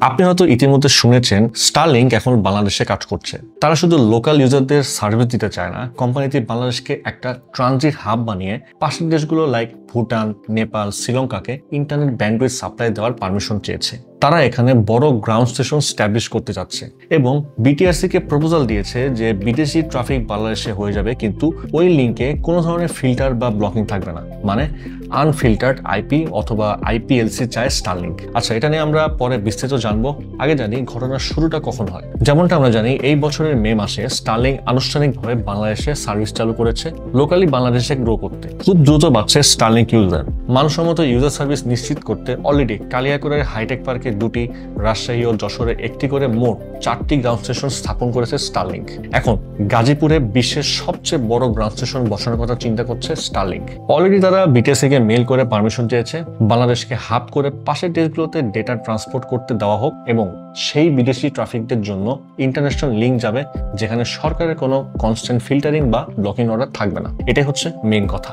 আপনি হয়তো ইতিমধ্যে শুনেছেন স্টারলিংক এখন বাংলাদেশে কাজ করছে। তারা শুধু লোকাল ইউজারদের সার্ভিস দিতে চায় না, কোম্পানিটি বাংলাদেশকে একটা ট্রানজিট হাব বানিয়ে পাশের দেশগুলো লাইক ভুটান, নেপাল, শ্রীলঙ্কাকে ইন্টারনেট ব্যান্ডউইথ সাপ্লাই দেওয়ার পারমিশন চেয়েছে। তারা এখানে বড় গ্রাউন্ড স্টেশন স্ট্যাবলিশ করতে যাচ্ছে এবং বিটিআরসি কে প্রপোজাল দিয়েছে যে বিদেশি ট্রাফিক বাংলাদেশে হয়ে যাবে, কিন্তু ওই লিঙ্কে কোনো ধরনের ফিল্টার বা ব্লকিং থাকবে না, মানে আনফিল্টার্ড আইপি অথবা আইপিএলসি চায় স্টারলিংক। আচ্ছা, এটা নিয়ে আমরা পরে বিস্তারিত জানবো। আগে জানি ঘটনার শুরুটা কখন হয়। যেমনটা আমরা জানি এই বছরের মে মাসে স্টারলিংক আনুষ্ঠানিকভাবে বাংলাদেশে সার্ভিস চালু করেছে, লোকালি বাংলাদেশে গ্রো করতে। খুব দ্রুত বাড়ছে স্টারলিংক ইউজার। মানসম্মত ইউজার সার্ভিস নিশ্চিত করতে অলরেডি কালিয়াকৈরের হাইটেক পার্কে 2টি, রাজশাহী ও যশোরে 1টি করে মোট 4টি গ্রাউন্ড স্টেশন স্থাপন করেছে স্টারলিংক। এখন গাজীপুরে বিশ্বের সবচেয়ে বড় গ্রাউন্ড স্টেশন বসানোর কথা চিন্তা করছে স্টারলিংক। অলরেডি তারা বিটিএসসি কে মেইল করে পারমিশন চেয়েছে বাংলাদেশকে হাব করে পাশের দেশগুলোতে ডেটা ট্রান্সপোর্ট করতে দেওয়া হোক এবং সেই বিদেশি ট্রাফিকদের জন্য ইন্টারন্যাশনাল লিঙ্ক যাবে যেখানে সরকারের কোনো কনস্ট্যান্ট ফিল্টারিং বা ব্লকিং অর্ডার থাকবে না। এটাই হচ্ছে মেইন কথা।